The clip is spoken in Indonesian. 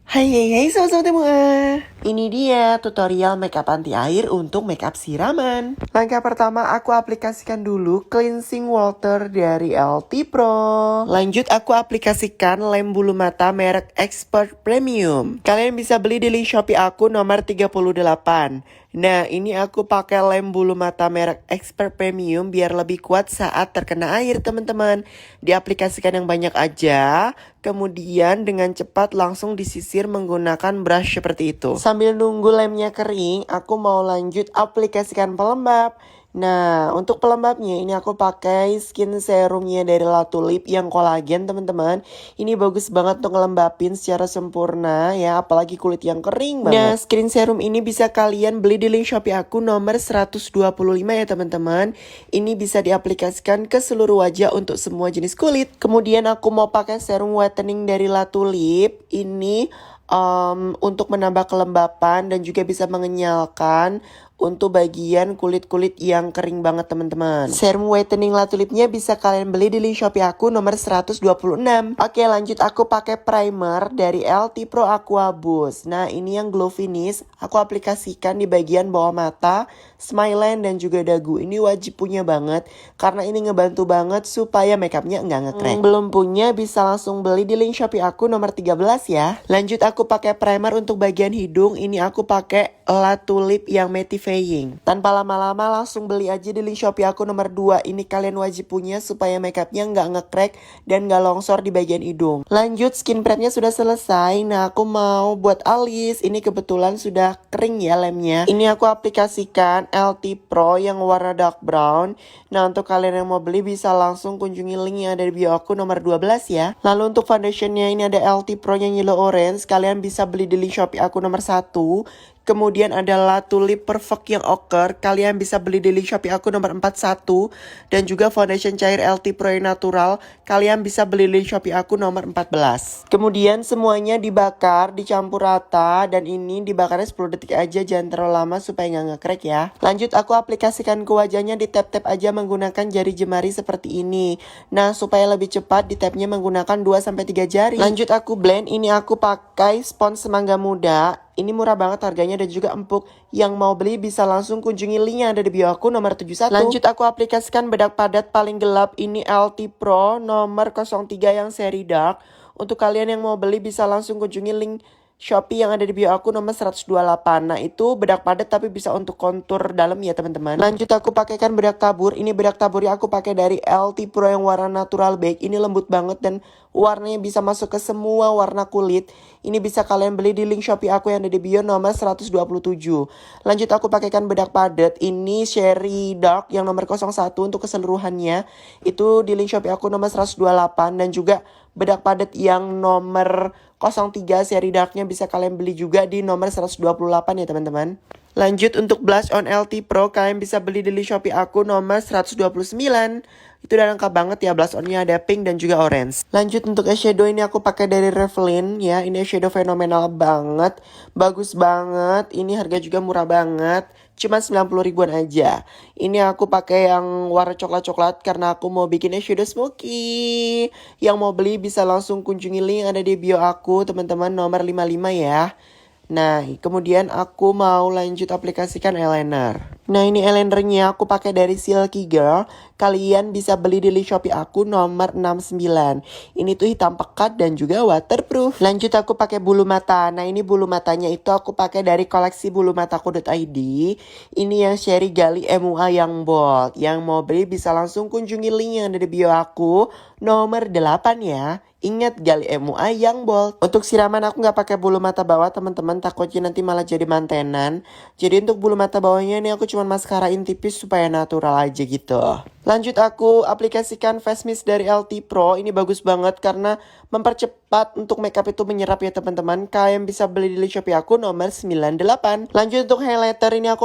Hai sobat-sobat semua. Ini dia tutorial makeup anti air untuk makeup siraman. Langkah pertama aku aplikasikan dulu cleansing water dari LT Pro. Lanjut aku aplikasikan lem bulu mata merek Expert Premium. Kalian bisa beli di link Shopee aku nomor 38. Nah, ini aku pakai lem bulu mata merek Expert Premium biar lebih kuat saat terkena air, teman-teman. Diaplikasikan yang banyak aja, kemudian dengan cepat langsung disisir menggunakan brush seperti itu. Sambil nunggu lemnya kering, aku mau lanjut aplikasikan pelembab. Nah, untuk pelembabnya ini aku pakai skin serumnya dari La Tulip yang kolagen, teman-teman. Ini bagus banget untuk ngelembapin secara sempurna ya, apalagi kulit yang kering banget. Nah, skin serum ini bisa kalian beli di link Shopee aku nomor 125 ya, teman-teman. Ini bisa diaplikasikan ke seluruh wajah untuk semua jenis kulit. Kemudian aku mau pakai serum whitening dari La Tulip. Ini untuk menambah kelembapan dan juga bisa mengenyalkan untuk bagian kulit-kulit yang kering banget, teman-teman. Serum whitening La Tulipnya bisa kalian beli di link Shopee aku nomor 126. Oke, lanjut aku pakai primer dari LT Pro Aqua Boost. Nah, ini yang glow finish. Aku aplikasikan di bagian bawah mata, smile line, dan juga dagu. Ini wajib punya banget karena ini ngebantu banget supaya makeupnya nggak nge-crack. Belum punya bisa langsung beli di link Shopee aku nomor 13 ya. Lanjut aku pakai primer untuk bagian hidung. Ini aku pakai La Tulip yang mattifying. Tanpa lama-lama langsung beli aja di link Shopee aku nomor 2. Ini kalian wajib punya supaya makeupnya nggak nge-crack dan nggak longsor di bagian hidung. Lanjut, skin prepnya sudah selesai. Nah, aku mau buat alis. Ini kebetulan sudah kering ya lemnya. Ini aku aplikasikan LT Pro yang warna dark brown. Nah, untuk kalian yang mau beli bisa langsung kunjungi link yang ada di bio aku nomor 12 ya. Lalu untuk foundationnya ini ada LT Pro yang yellow orange. Kalian bisa beli di link Shopee aku nomor 1. Kemudian ada La Tulip Perfect yang ochre. Kalian bisa beli di link Shopee aku nomor 41. Dan juga foundation cair LT Pro yang natural. Kalian bisa beli di link Shopee aku nomor 14. Kemudian semuanya dibakar, dicampur rata. Dan ini dibakarnya 10 detik aja, jangan terlalu lama supaya nggak nge-crack ya. Lanjut aku aplikasikan ke wajahnya, di tap-tap aja menggunakan jari jemari seperti ini. Nah, supaya lebih cepat di tapnya menggunakan 2-3 jari. Lanjut aku blend. Ini aku pakai spons semangga muda. Ini murah banget harganya dan juga empuk. Yang mau beli bisa langsung kunjungi link yang ada di bio aku nomor 71. Lanjut aku aplikasikan bedak padat paling gelap. Ini LT Pro nomor 03 yang seri dark. Untuk kalian yang mau beli bisa langsung kunjungi link Shopee yang ada di bio aku nomor 128. Nah, itu bedak padat tapi bisa untuk kontur dalam ya, teman-teman. Lanjut aku pakaikan bedak tabur. Ini bedak tabur yang aku pakai dari LT Pro yang warna natural beige. Ini lembut banget dan warnanya bisa masuk ke semua warna kulit. Ini bisa kalian beli di link Shopee aku yang ada di bio nomor 127. Lanjut aku pakaikan bedak padat. Ini Sherry Dark yang nomor 01 untuk keseluruhannya. Itu di link Shopee aku nomor 128. Dan juga bedak padat yang nomor 03 seri darknya bisa kalian beli juga di nomor 128 ya, teman-teman. Lanjut untuk blush on LT Pro, kalian bisa beli di link Shopee aku nomor 129. Itu udah lengkap banget ya, blush onnya ada pink dan juga orange. Lanjut untuk eyeshadow ini aku pakai dari Revlin ya. Ini eyeshadow fenomenal banget, bagus banget. Ini harga juga murah banget, cuma 90 ribuan aja. Ini aku pakai yang warna coklat-coklat karena aku mau bikin eyeshadow smoky. Yang mau beli bisa langsung kunjungi link yang ada di bio aku, teman-teman, nomor 55 ya. Nah, kemudian aku mau lanjut aplikasikan eyeliner. Nah, ini eyelinernya aku pakai dari Silky Girl. Kalian bisa beli di link Shopee aku nomor 69. Ini tuh hitam pekat dan juga waterproof. Lanjut aku pakai bulu mata. Nah, ini bulu matanya itu aku pakai dari koleksi bulumataku.id. Ini yang Sherry Gali MUA yang bold. Yang mau beli bisa langsung kunjungi link yang ada di bio aku nomor 8 ya. Ingat, Gali MUA yang bold. Untuk siraman aku nggak pakai bulu mata bawah, teman-teman. Takutnya nanti malah jadi mantenan. Jadi untuk bulu mata bawahnya ini aku cuma maskarain tipis supaya natural aja gitu. Lanjut aku aplikasikan face mist dari LT Pro. Ini bagus banget karena mempercepat untuk makeup itu menyerap ya, teman-teman. Kalian bisa beli di link Shopee aku nomor 98. Lanjut untuk highlighter ini aku